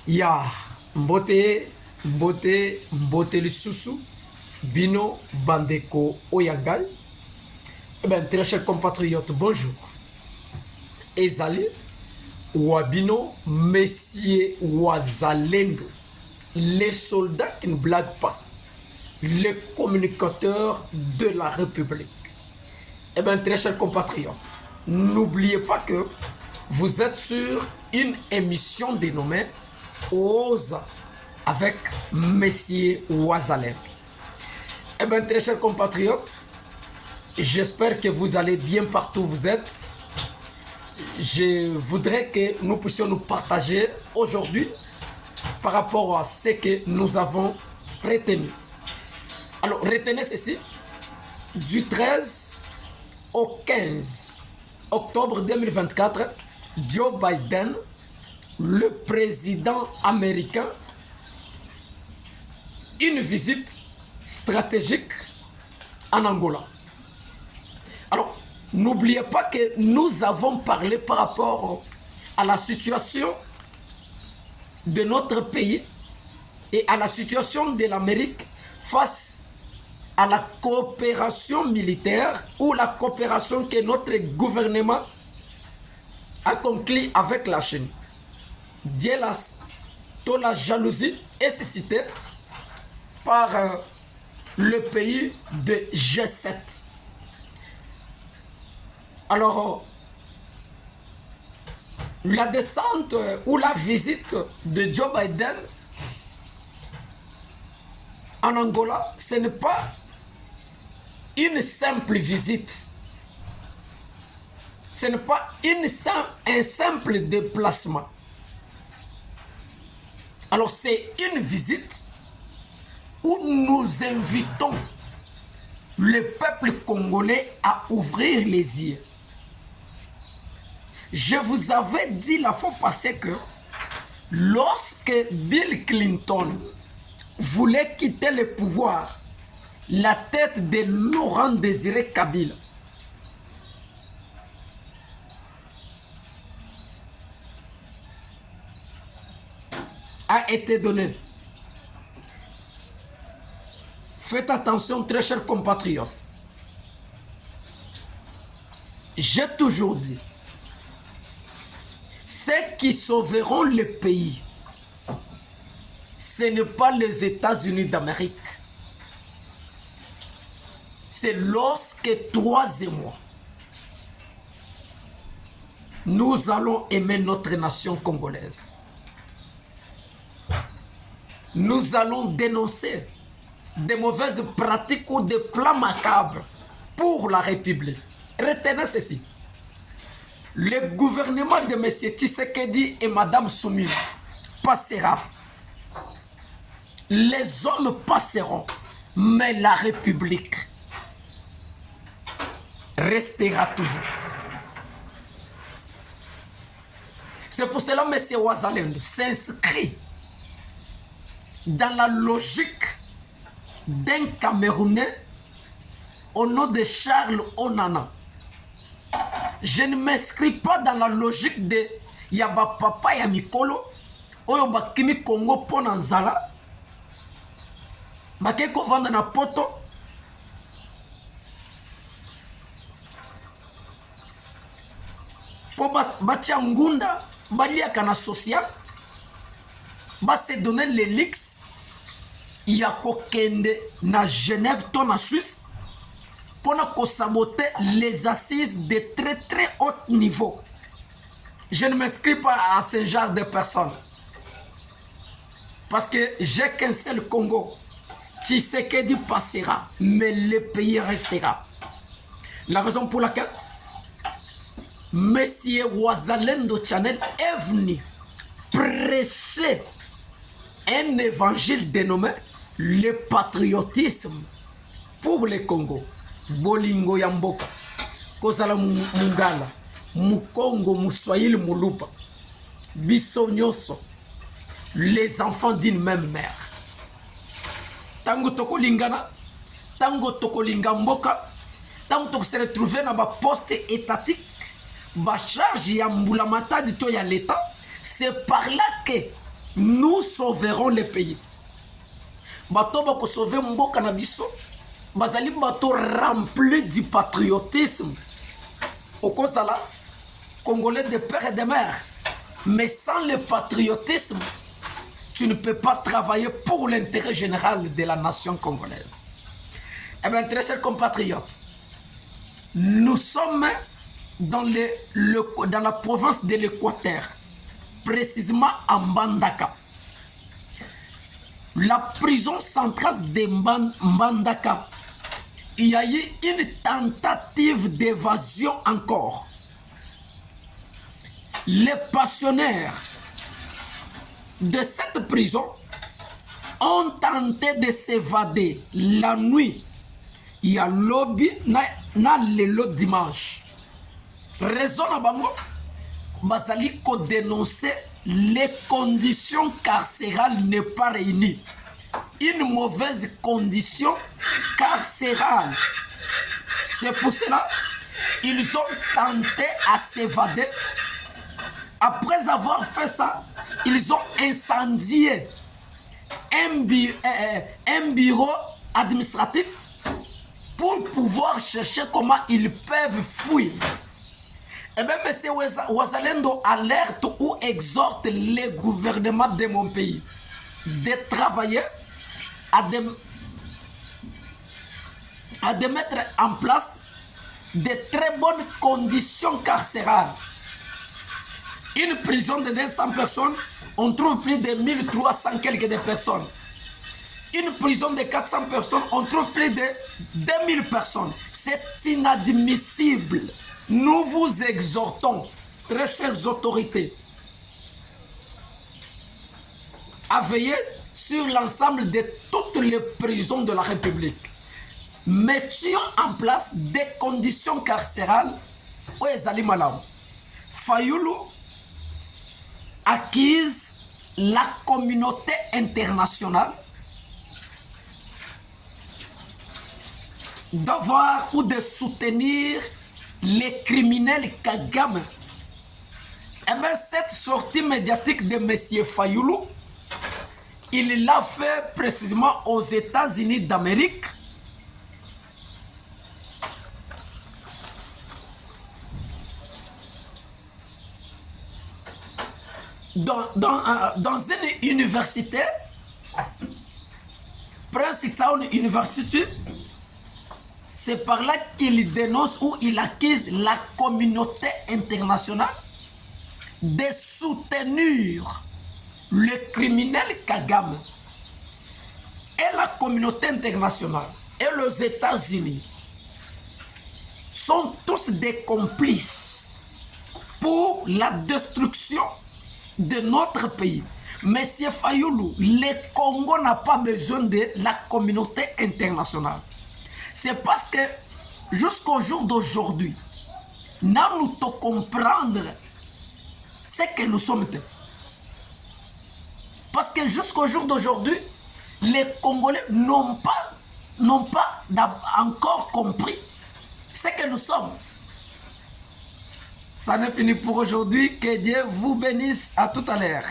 Ya mbote lisusu bino bandeko oyangai. Eh bien, très chers compatriotes, bonjour. Ezali Wabino, Messier Wazalendo, les soldats qui ne blaguent pas, les communicateurs de la République. Eh bien, très chers compatriotes, n'oubliez pas que vous êtes sur une émission dénommée Oza avec Messier Wazalendo. Eh bien, très chers compatriotes, j'espère que vous allez bien partout où vous êtes. Je voudrais que nous puissions nous partager aujourd'hui par rapport à ce que nous avons retenu. Alors, retenez ceci. Du 13 au 15 octobre 2024, Joe Biden, le président américain, une visite stratégique en Angola. Alors, n'oubliez pas que nous avons parlé par rapport à la situation de notre pays et à la situation de l'Amérique face à la coopération militaire ou la coopération que notre gouvernement a conclue avec la Chine. Dielas, toute la jalousie est suscitée par le pays de G7. Alors, la descente ou la visite de Joe Biden en Angola, ce n'est pas une simple visite. Ce n'est pas un simple déplacement. Alors, c'est une visite où nous invitons le peuple congolais à ouvrir les yeux. Je vous avais dit la fois passée que lorsque Bill Clinton voulait quitter le pouvoir, la tête de Laurent Désiré Kabila a été donnée. Faites attention, très chers compatriotes. J'ai toujours dit, ceux qui sauveront le pays, ce n'est pas les États-Unis d'Amérique. C'est lorsque toi et moi, nous allons aimer notre nation congolaise. Nous allons dénoncer des mauvaises pratiques ou des plans macabres pour la République. Retenez ceci. Le gouvernement de M. Tshisekedi et Mme Soumil passera. Les hommes passeront, mais la République restera toujours. C'est pour cela que M. Wazalendo s'inscrit dans la logique d'un Camerounais au nom de Charles Onana. Je ne m'inscris pas dans la logique de Yaba Papa Yamikolo, Oyoba Kimi Congo Ponanzala, Bakeko Vandana Poto, Po Batia Ngunda, Balia Kana Social, Ba se donner l'élix. Yako Kende na Genève, ton en Suisse, pour ne saboter les assises de très très haut niveau. Je ne m'inscris pas à ce genre de personnes. Parce que j'ai qu'un seul Congo. Tshisekedi passera, mais le pays restera. La raison pour laquelle Monsieur Wazalendo Channel est venu prêcher un évangile dénommé le patriotisme pour le Congo. Bolingo Yamboka, Kozala Mungala, Mukongo, Moussoïl Moulupa, Bissonyoso, les enfants d'une même mère. Tango Toko Lingana, Tango Toko Lingamboka, Tango Toko se retrouver dans un poste étatique, ba charge ya Mboulamata du to ya l'État, c'est par là que nous sauverons le pays. Bato bako sauver mboka na biso, bazali bato rempli du patriotisme. Au Kozala, Congolais de père et de mère. Mais sans le patriotisme, tu ne peux pas travailler pour l'intérêt général de la nation congolaise. Eh bien, très chers compatriotes, nous sommes dans la province de l'Équateur, précisément à Mbandaka. La prison centrale de Mbandaka, il y a eu une tentative d'évasion encore. Les pensionnaires de cette prison ont tenté de s'évader la nuit. Il y a lobby na le dimanche. Raison à bango, bazali ko dénoncer les conditions carcérales n'est pas réunies. Une mauvaise condition carcérale. C'est pour cela ils ont tenté à s'évader. Après avoir fait ça, ils ont incendié un bureau administratif pour pouvoir chercher comment ils peuvent fuir. Et bien, M. Ouazalendo alerte ou exhorte le gouvernement de mon pays de travailler à de mettre en place de très bonnes conditions carcérales. Une prison de 200 personnes, on trouve plus de 1300 quelques de personnes. Une prison de 400 personnes, on trouve plus de 2000 personnes. C'est inadmissible. Nous vous exhortons, très chères autorités, à veiller sur l'ensemble de toutes les prisons de la République. Mettions en place des conditions carcérales où les aliments Fayoulou acquise la communauté internationale d'avoir ou de soutenir les criminels Kagame. Et bien cette sortie médiatique de M. Fayoulou, il l'a fait précisément aux États-Unis d'Amérique. Dans une université, Princeton University, c'est par là qu'il dénonce ou il accuse la communauté internationale de soutenir le criminel Kagame. Et la communauté internationale et les États-Unis sont tous des complices pour la destruction de notre pays. Monsieur Fayoulou, le Congo n'a pas besoin de la communauté internationale. C'est parce que jusqu'au jour d'aujourd'hui, nous te comprendre ce que nous sommes. Parce que jusqu'au jour d'aujourd'hui, les Congolais n'ont pas encore compris ce que nous sommes. Ça n'est fini pour aujourd'hui. Que Dieu vous bénisse. À tout à l'heure.